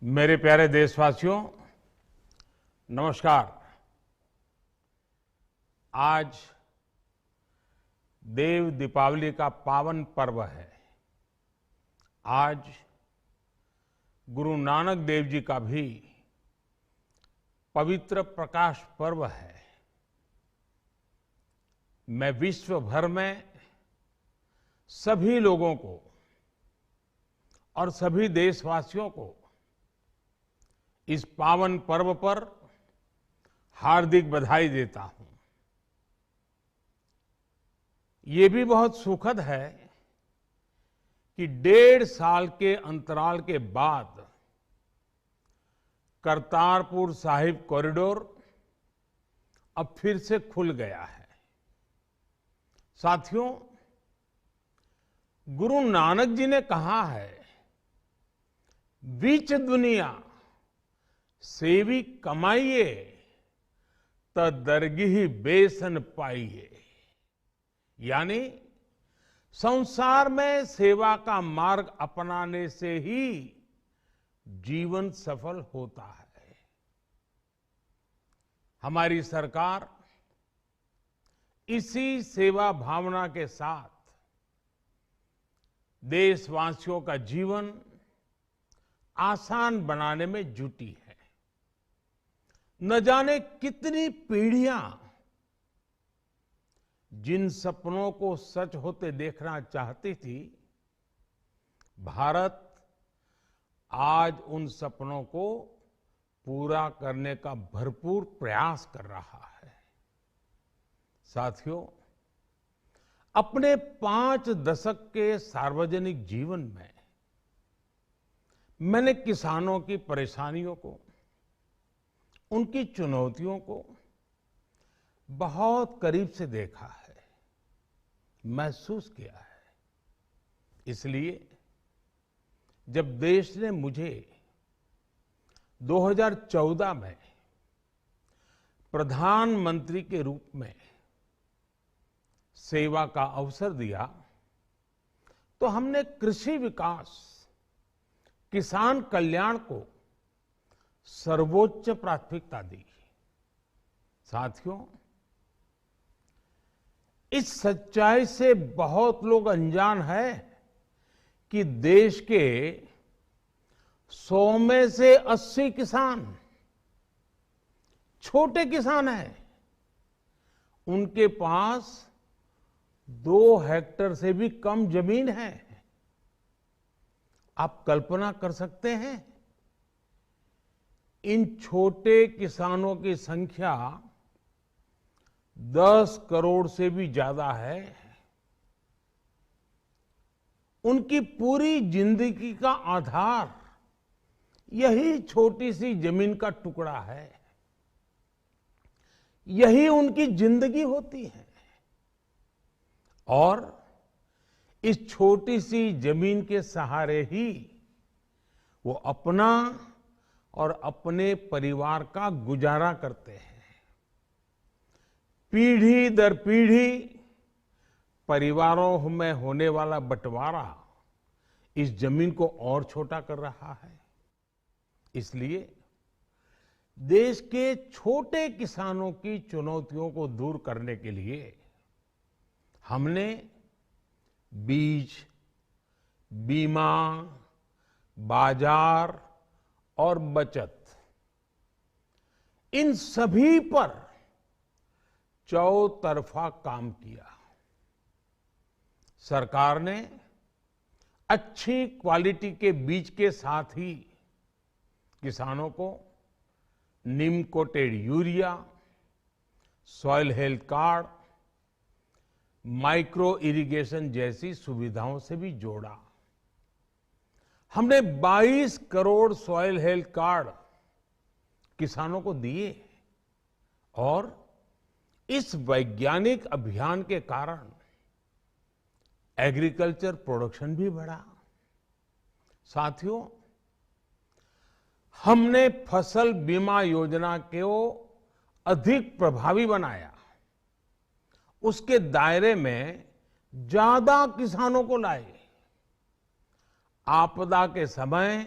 मेरे प्यारे देशवासियों, नमस्कार। आज देव दीपावली का पावन पर्व है। आज गुरु नानक देव जी का भी पवित्र प्रकाश पर्व है। मैं विश्व भर में सभी लोगों को और सभी देशवासियों को इस पावन पर्व पर हार्दिक बधाई देता हूं। ये भी बहुत सुखद है कि 1.5 साल के अंतराल के बाद करतारपुर साहिब कॉरिडोर अब फिर से खुल गया है। साथियों, गुरु नानक जी ने कहा है, बीच दुनिया सेवी कमाइए त दरगिही बेसन पाइए। यानी संसार में सेवा का मार्ग अपनाने से ही जीवन सफल होता है। हमारी सरकार इसी सेवा भावना के साथ देशवासियों का जीवन आसान बनाने में जुटी है। न जाने कितनी पीढ़ियां जिन सपनों को सच होते देखना चाहती थी, भारत आज उन सपनों को पूरा करने का भरपूर प्रयास कर रहा है। साथियों, अपने 5 दशक के सार्वजनिक जीवन में मैंने किसानों की परेशानियों को, उनकी चुनौतियों को बहुत करीब से देखा है, महसूस किया है। इसलिए जब देश ने मुझे 2014 में प्रधानमंत्री के रूप में सेवा का अवसर दिया, तो हमने कृषि विकास, किसान कल्याण को सर्वोच्च प्राथमिकता दी। साथियों, इस सच्चाई से बहुत लोग अनजान है कि देश के 100 में से 80 किसान छोटे किसान हैं। उनके पास 2 हेक्टेयर से भी कम जमीन है। आप कल्पना कर सकते हैं, इन छोटे किसानों की संख्या 10 करोड़ से भी ज्यादा है। उनकी पूरी जिंदगी का आधार यही छोटी सी जमीन का टुकड़ा है। यही उनकी जिंदगी होती है। और इस छोटी सी जमीन के सहारे ही वो अपना और अपने परिवार का गुजारा करते हैं। पीढ़ी दर पीढ़ी परिवारों में होने वाला बंटवारा इस जमीन को और छोटा कर रहा है। इसलिए देश के छोटे किसानों की चुनौतियों को दूर करने के लिए हमने बीज, बीमा, बाजार और बचत, इन सभी पर चौतरफा काम किया। सरकार ने अच्छी क्वालिटी के बीज के साथ ही किसानों को neem coated urea, soil health card, micro irrigation जैसी सुविधाओं से भी जोड़ा। हमने 22 करोड़ सॉइल हेल्थ कार्ड किसानों को दिए और इस वैज्ञानिक अभियान के कारण एग्रीकल्चर प्रोडक्शन भी बढ़ा। साथियों, हमने फसल बीमा योजना को अधिक प्रभावी बनाया। उसके दायरे में ज्यादा किसानों को लाए। आपदा के समय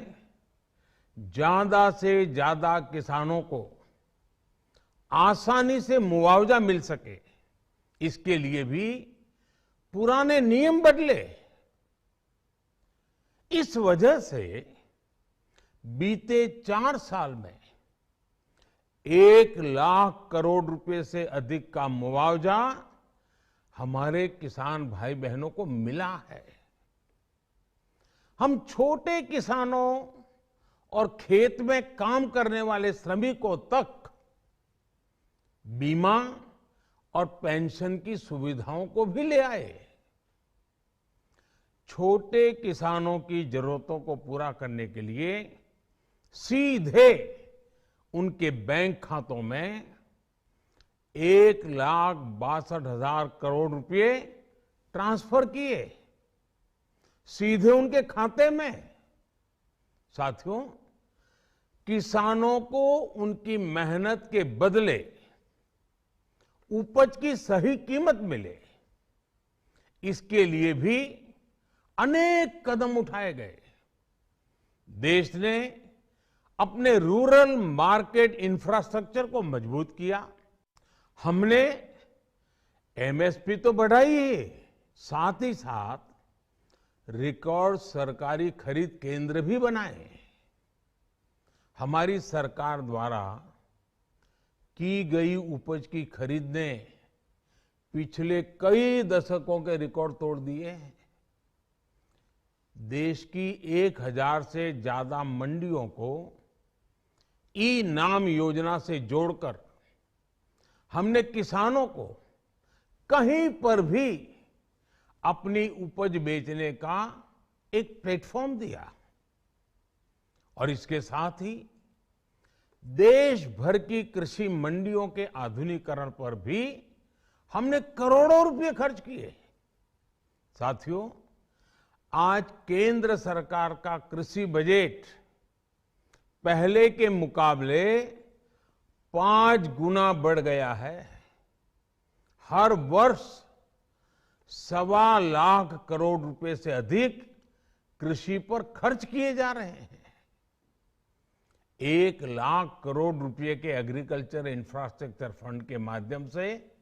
ज्यादा से ज्यादा किसानों को आसानी से मुआवजा मिल सके, इसके लिए भी पुराने नियम बदले। इस वजह से बीते 4 साल में 1 लाख करोड़ रुपए से अधिक का मुआवजा हमारे किसान भाई बहनों को मिला है। हम छोटे किसानों और खेत में काम करने वाले श्रमिकों तक बीमा और पेंशन की सुविधाओं को भी ले आए। छोटे किसानोों की जरूरतों को पूरा करने के लिए सीधे उनके बैंक खातों में 1,62,000 करोड़ रुपए ट्रांसफर किए, सीधे उनके खाते में। साथियों, किसानों को उनकी मेहनत के बदले उपज की सही कीमत मिले, इसके लिए भी अनेक कदम उठाए गए। देश ने अपने रूरल मार्केट इंफ्रास्ट्रक्चर को मजबूत किया। हमने एमएसपी तो बढ़ाई ही, साथ ही साथ रिकॉर्ड सरकारी खरीद केंद्र भी बनाए। हमारी सरकार द्वारा की गई उपज की खरीद ने पिछले कई दशकों के रिकॉर्ड तोड़ दिए हैं। देश की 1000 से ज्यादा मंडियों को ई नाम योजना से जोड़कर हमने किसानों को कहीं पर भी अपनी उपज बेचने का एक प्लेटफॉर्म दिया। और इसके साथ ही देश भर की कृषि मंडियों के आधुनिकीकरण पर भी हमने करोड़ों रुपए खर्च किए। साथियों, आज केंद्र सरकार का कृषि बजट पहले के मुकाबले 5 गुना बढ़ गया है। हर वर्ष 1.25 लाख करोड़ रुपए से अधिक कृषि पर खर्च किए जा रहे हैं। 1 लाख करोड़ रुपए के एग्रीकल्चर इंफ्रास्ट्रक्चर फंड के माध्यम से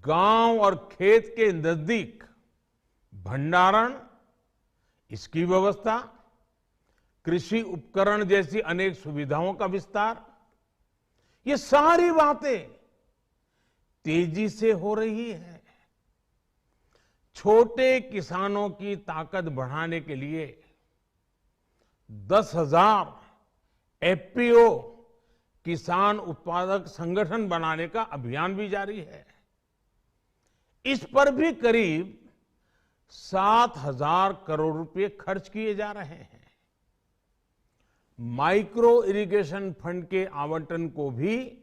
गांव और खेत के नजदीक भंडारण, इसकी व्यवस्था, कृषि उपकरण जैसी अनेक सुविधाओं का विस्तार, ये सारी बातें तेजी से हो रही है। छोटे किसानों की ताकत बढ़ाने के लिए 10,000 एफपीओ किसान उत्पादक संगठन बनाने का अभियान भी जारी है। इस पर भी करीब 7,000 करोड़ रुपए खर्च किए जा रहे हैं। माइक्रो इरिगेशन फंड के आवंटन को भी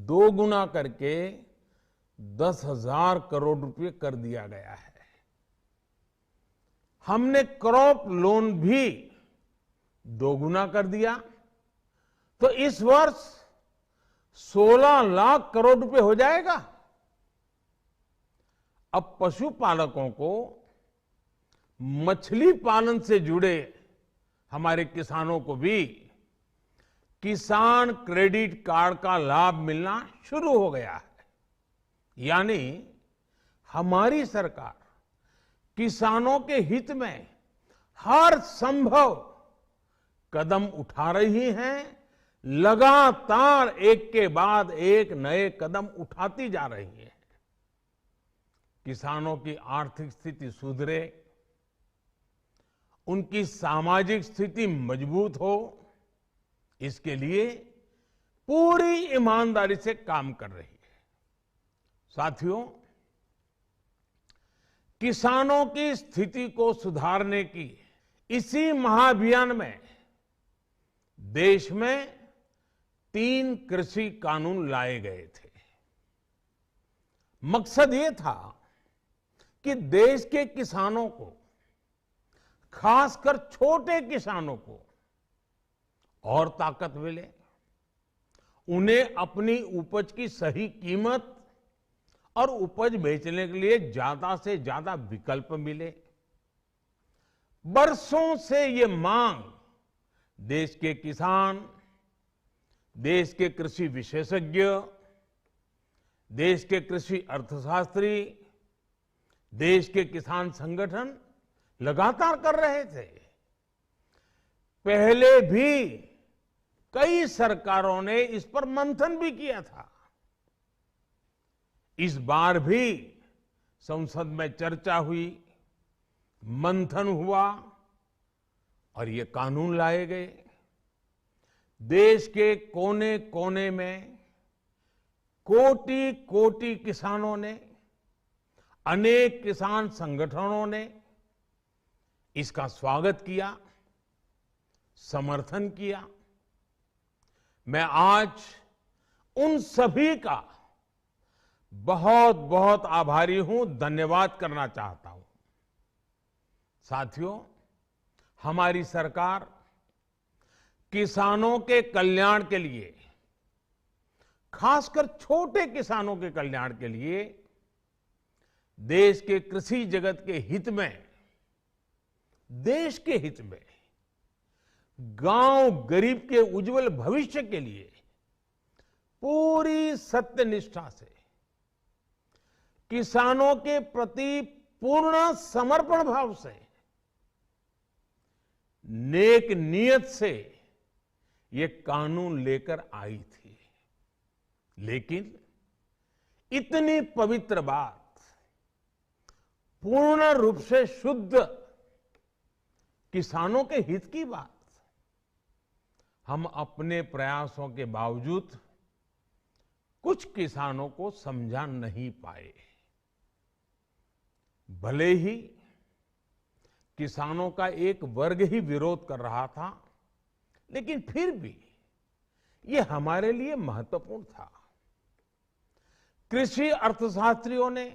2 गुना करके 10,000 करोड़ रुपए कर दिया गया है। हमने क्रॉप लोन भी 2 गुना कर दिया, तो इस वर्ष 16 लाख करोड़ रुपए हो जाएगा। अब पशुपालकों को मछली पालन से जुड़े हमारे किसानों को भी किसान क्रेडिट कार्ड का लाभ मिलना शुरू हो गया है। यानी हमारी सरकार किसानों के हित में हर संभव कदम उठा रही है, लगातार एक के बाद एक नए कदम उठाती जा रही है। किसानों की आर्थिक स्थिति सुधरे, उनकी सामाजिक स्थिति मजबूत हो, इसके लिए पूरी ईमानदारी से काम कर रही है। साथियों, किसानों की स्थिति को सुधारने की इसी महाअभियान में देश में 3 कृषि कानून लाए गए थे। मकसद ये था कि देश के किसानों को, खासकर छोटे किसानों को और ताकत मिले, उन्हें अपनी उपज की सही कीमत और उपज बेचने के लिए ज्यादा से ज्यादा विकल्प मिले। बरसों से ये मांग देश के किसान, देश के कृषि विशेषज्ञ, देश के कृषि अर्थशास्त्री, देश के किसान संगठन लगातार कर रहे थे। पहले भी कई सरकारों ने इस पर मंथन भी किया था। इस बार भी संसद में चर्चा हुई, मंथन हुआ और ये कानून लाए गए। देश के कोने कोने में कोटि कोटि किसानों ने, अनेक किसान संगठनों ने इसका स्वागत किया, समर्थन किया। मैं आज उन सभी का बहुत बहुत आभारी हूं, धन्यवाद करना चाहता हूं। साथियों, हमारी सरकार किसानों के कल्याण के लिए, खासकर छोटे किसानों के कल्याण के लिए, देश के कृषि जगत के हित में, देश के हित में, गांव गरीब के उज्जवल भविष्य के लिए पूरी सत्यनिष्ठा से, किसानों के प्रति पूर्ण समर्पण भाव से, नेक नियत से ये कानून लेकर आई थी। लेकिन इतनी पवित्र बात, पूर्ण रूप से शुद्ध किसानों के हित की बात, हम अपने प्रयासों के बावजूद कुछ किसानों को समझा नहीं पाए। भले ही किसानों का एक वर्ग ही विरोध कर रहा था, लेकिन फिर भी ये हमारे लिए महत्वपूर्ण था। कृषि अर्थशास्त्रियों ने,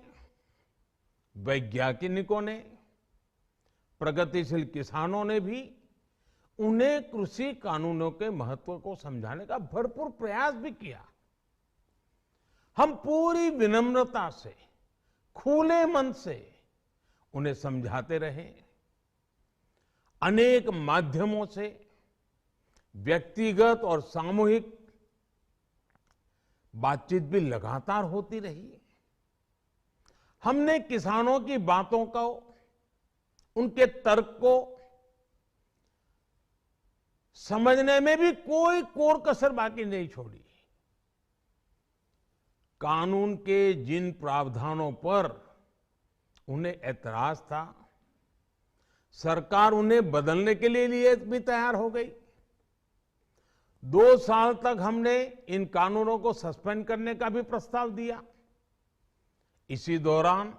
वैज्ञानिकों ने, प्रगतिशील किसानों ने भी उन्हें कृषि कानूनों के महत्व को समझाने का भरपूर प्रयास भी किया। हम पूरी विनम्रता से, खुले मन से उन्हें समझाते रहे। अनेक माध्यमों से व्यक्तिगत और सामूहिक बातचीत भी लगातार होती रही। हमने किसानों की बातों को, उनके तर्क को समझने में भी कोई कोर कसर बाकी नहीं छोड़ी। कानून के जिन प्रावधानों पर उन्हें ऐतराज था, सरकार उन्हें बदलने के लिए भी तैयार हो गई। 2 साल तक हमने इन कानूनों को सस्पेंड करने का भी प्रस्ताव दिया। इसी दौरान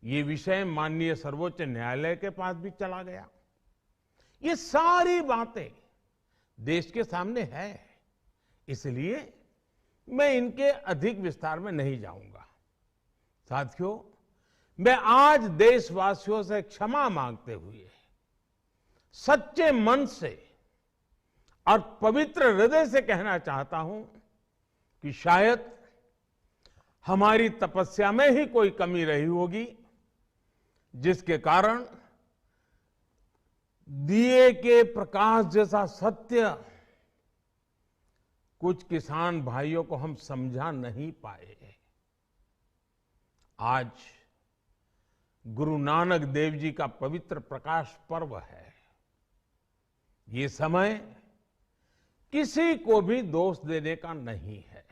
ये विषय माननीय सर्वोच्च न्यायालय के पास भी चला गया। ये सारी बातें देश के सामने है, इसलिए मैं इनके अधिक विस्तार में नहीं जाऊंगा। साथियों, मैं आज देशवासियों से क्षमा मांगते हुए सच्चे मन से और पवित्र हृदय से कहना चाहता हूं कि शायद हमारी तपस्या में ही कोई कमी रही होगी, जिसके कारण दिए के प्रकाश जैसा सत्य कुछ किसान भाइयों को हम समझा नहीं पाए। आज गुरु नानक देव जी का पवित्र प्रकाश पर्व है। ये समय किसी को भी दोष देने का नहीं है।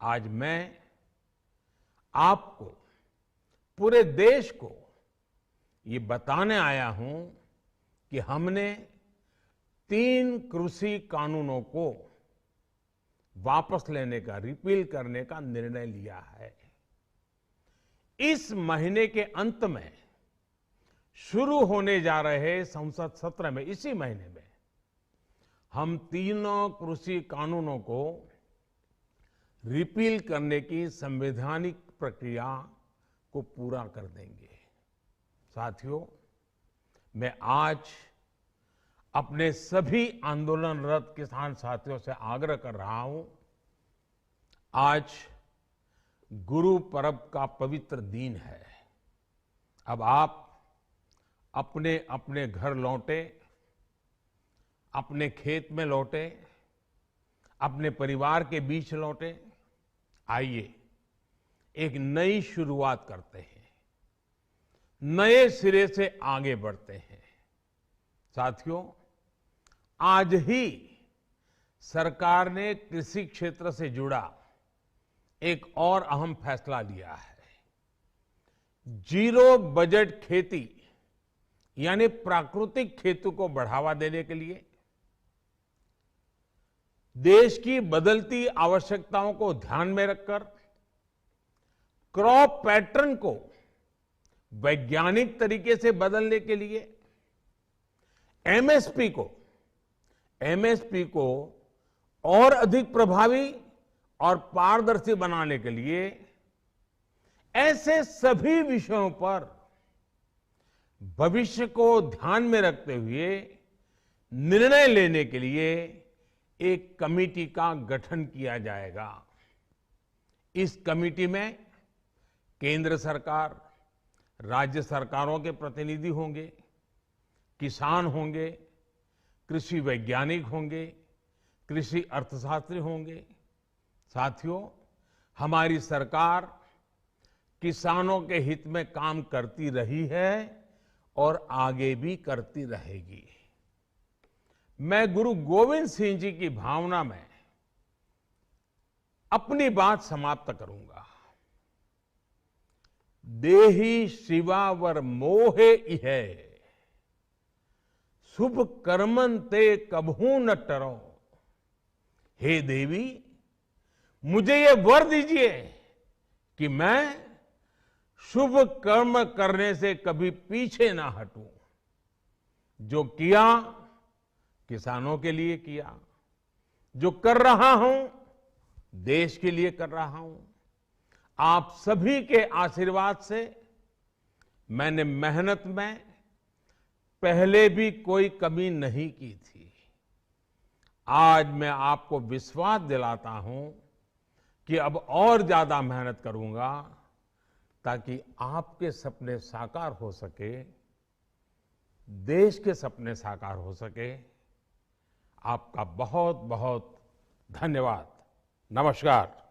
आज मैं आपको, पूरे देश को ये बताने आया हूं कि हमने 3 कृषि कानूनों को वापस लेने का, रिपील करने का निर्णय लिया है। इस महीने के अंत में शुरू होने जा रहे संसद सत्र में, इसी महीने में, हम 3 कृषि कानूनों को रिपील करने की संवैधानिक प्रक्रिया को पूरा कर देंगे। साथियों, मैं आज अपने सभी आंदोलनरत किसान साथियों से आग्रह कर रहा हूं, आज गुरु पर्व का पवित्र दिन है। अब आप अपने अपने घर लौटे, अपने खेत में लौटे, अपने परिवार के बीच लौटे। आइए एक नई शुरुआत करते हैं, नए सिरे से आगे बढ़ते हैं। साथियों, आज ही सरकार ने कृषि क्षेत्र से जुड़ा एक और अहम फैसला लिया है। जीरो बजट खेती यानी प्राकृतिक खेती को बढ़ावा देने के लिए देश की बदलती आवश्यकताओं को ध्यान में रखकर क्रॉप पैटर्न को वैज्ञानिक तरीके से बदलने के लिए एमएसपी को और अधिक प्रभावी और पारदर्शी बनाने के लिए ऐसे सभी विषयों पर भविष्य को ध्यान में रखते हुए निर्णय लेने के लिए एक कमेटी का गठन किया जाएगा। इस कमेटी में केंद्र सरकार, राज्य सरकारों के प्रतिनिधि होंगे, किसान होंगे, कृषि वैज्ञानिक होंगे, कृषि अर्थशास्त्री होंगे। साथियों, हमारी सरकार किसानों के हित में काम करती रही है और आगे भी करती रहेगी। मैं गुरु गोविंद सिंह जी की भावना में अपनी बात समाप्त करूंगा। देहि शिवावर मोहे इहे, शुभ कर्मन ते कबहू न टरो। हे देवी, मुझे ये वर दीजिए कि मैं शुभ कर्म करने से कभी पीछे ना हटूं। जो किया किसानों के लिए किया, जो कर रहा हूं देश के लिए कर रहा हूं। आप सभी के आशीर्वाद से मैंने मेहनत में पहले भी कोई कमी नहीं की थी। आज मैं आपको विश्वास दिलाता हूं कि अब और ज्यादा मेहनत करूंगा ताकि आपके सपने साकार हो सके, देश के सपने साकार हो सके। आपका बहुत बहुत धन्यवाद। नमस्कार।